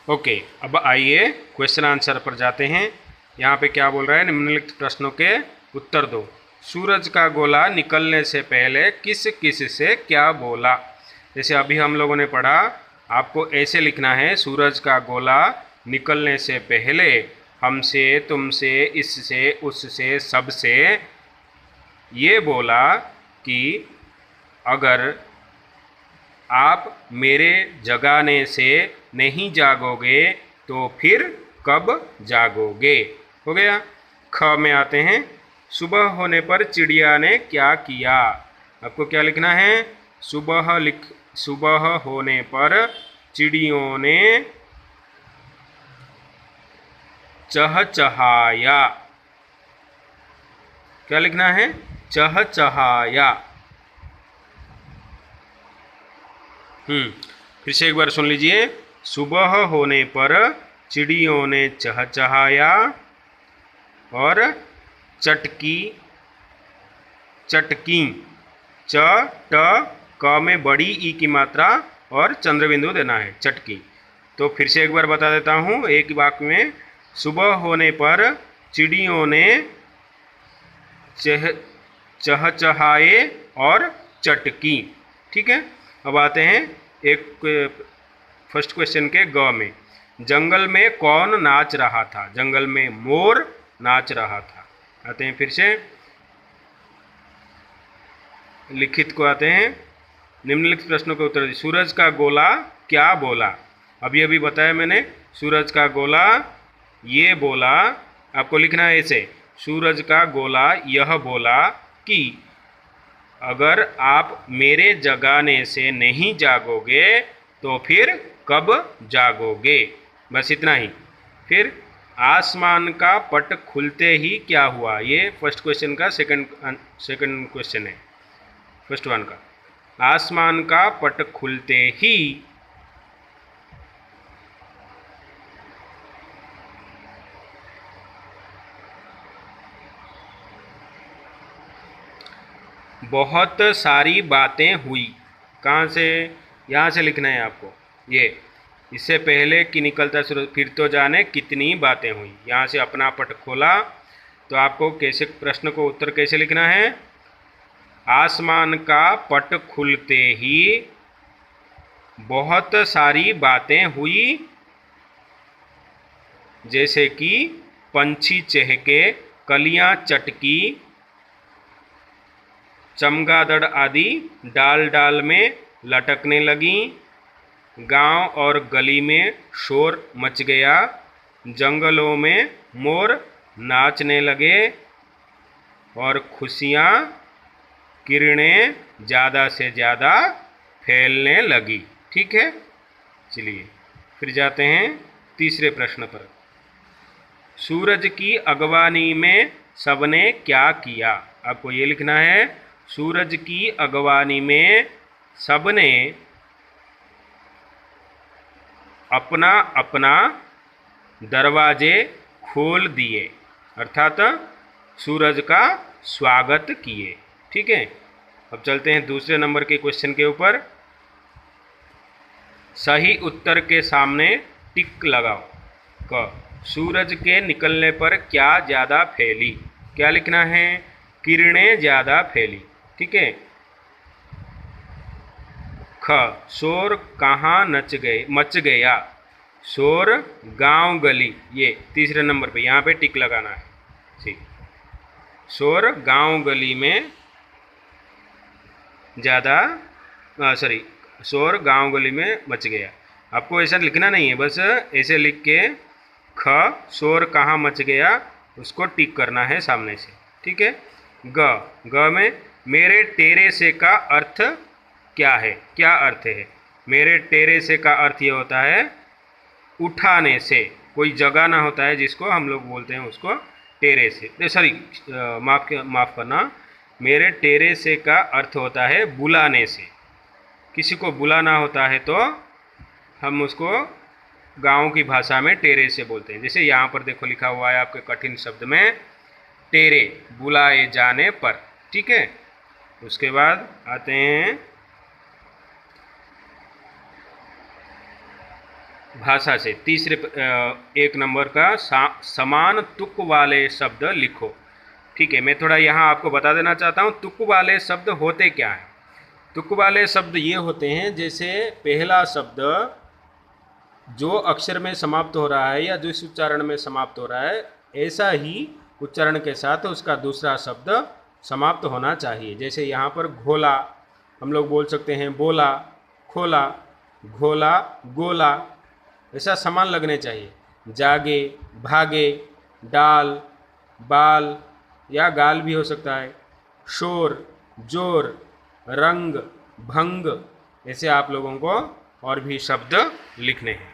Okay, अब आइए question answer पर जाते हैं। यहाँ पे क्या बोल रहा है, निम्नलिखित प्रश्नों के उत्तर दो। सूरज का गोला निकलने से पहले किस किस से क्या बोला। जैसे अभी हम लोगों ने पढ़ा, आपको ऐसे लिखना है, सूरज का गोला निकलने से पहले हमसे, तुमसे, इससे, उससे, सबसे ये बोला कि अगर आप मेरे जगाने से नहीं जागोगे तो फिर कब जागोगे। हो गया। ख में आते हैं, सुबह होने पर चिड़िया ने क्या किया। आपको क्या लिखना है, सुबह होने पर चिड़ियों ने चहचहाया। क्या लिखना है, चहचहाया। फिर से एक बार सुन लीजिए। सुबह होने पर चिड़ियों ने चहचहाया और चटकी चटकी। च ट क में बड़ी ई की मात्रा और चंद्र बिंदु देना है, चटकी। तो फिर से एक बार बता देता हूँ एक वाक्य में। सुबह होने पर चिड़ियों ने चहचहाए और चटकी। ठीक है। अब आते हैं एक फर्स्ट क्वेश्चन के ग में। जंगल में कौन नाच रहा था। जंगल में मोर नाच रहा था। आते हैं फिर से लिखित को आते हैं। निम्नलिखित प्रश्नों के उत्तर। सूरज का गोला क्या बोला। अभी अभी बताया मैंने, सूरज का गोला ये बोला। आपको लिखना है ऐसे, सूरज का गोला यह बोला कि अगर आप मेरे जगाने से नहीं जागोगे तो फिर कब जागोगे। बस इतना ही। फिर आसमान का पट खुलते ही क्या हुआ। ये फर्स्ट क्वेश्चन का सेकंड क्वेश्चन है, फर्स्ट वन का। आसमान का पट खुलते ही बहुत सारी बातें हुई। कहाँ से, यहाँ से लिखना है आपको। ये इससे पहले कि निकलता सूरज फिर तो जाने कितनी बातें हुई। यहाँ से अपना पट खोला तो आपको कैसे, प्रश्न को उत्तर कैसे लिखना है। आसमान का पट खुलते ही बहुत सारी बातें हुई, जैसे कि पंछी चहके, कलियां चटकी, चमगादड़ आदि डाल डाल में लटकने लगी, गांव और गली में शोर मच गया, जंगलों में मोर नाचने लगे और खुशियां किरणें ज़्यादा से ज़्यादा फैलने लगी। ठीक है। चलिए फिर जाते हैं तीसरे प्रश्न पर। सूरज की अगवानी में सबने क्या किया। आपको ये लिखना है, सूरज की अगवानी में सबने अपना अपना दरवाजे खोल दिए, अर्थात सूरज का स्वागत किए। ठीक है। अब चलते हैं दूसरे नंबर के क्वेश्चन के ऊपर। सही उत्तर के सामने टिक लगाओ। क, सूरज के निकलने पर क्या ज़्यादा फैली। क्या लिखना है, किरणें ज़्यादा फैली। ठीक है। ख, शोर कहाँ मच गया। शोर गांव गली। ये तीसरे नंबर पे, यहाँ पे टिक लगाना है। ठीक, शोर गांव गली में ज़्यादा, सॉरी, शोर गांव गली में मच गया। आपको ऐसा लिखना नहीं है, बस ऐसे लिख के ख, शोर कहाँ मच गया, उसको टिक करना है सामने से। ठीक है। ग में मेरे तेरे से का अर्थ क्या है। क्या अर्थ है। मेरे तेरे से का अर्थ ये होता है उठाने से। कोई जगह ना होता है जिसको हम लोग बोलते हैं उसको टेरे से, सॉरी माफ़ करना, मेरे टेरे से का अर्थ होता है बुलाने से। किसी को बुलाना होता है तो हम उसको गांव की भाषा में टेरे से बोलते हैं। जैसे यहाँ पर देखो लिखा हुआ है आपके कठिन शब्द में, टेरे, बुलाए जाने पर। ठीक है। उसके बाद आते हैं भाषा से तीसरे एक नंबर का समान तुक वाले शब्द लिखो। ठीक है, मैं थोड़ा यहाँ आपको बता देना चाहता हूँ तुक वाले शब्द होते क्या हैं। तुक वाले शब्द ये होते हैं जैसे पहला शब्द जो अक्षर में समाप्त हो रहा है या जिस उच्चारण में समाप्त हो रहा है ऐसा ही उच्चारण के साथ उसका दूसरा शब्द समाप्त होना चाहिए। जैसे यहाँ पर घोला हम लोग बोल सकते हैं बोला, खोला, घोला, गोला, ऐसा समान लगने चाहिए। जागे, भागे, डाल, बाल या गाल भी हो सकता है। शोर, जोर, रंग, भंग, ऐसे आप लोगों को और भी शब्द लिखने हैं।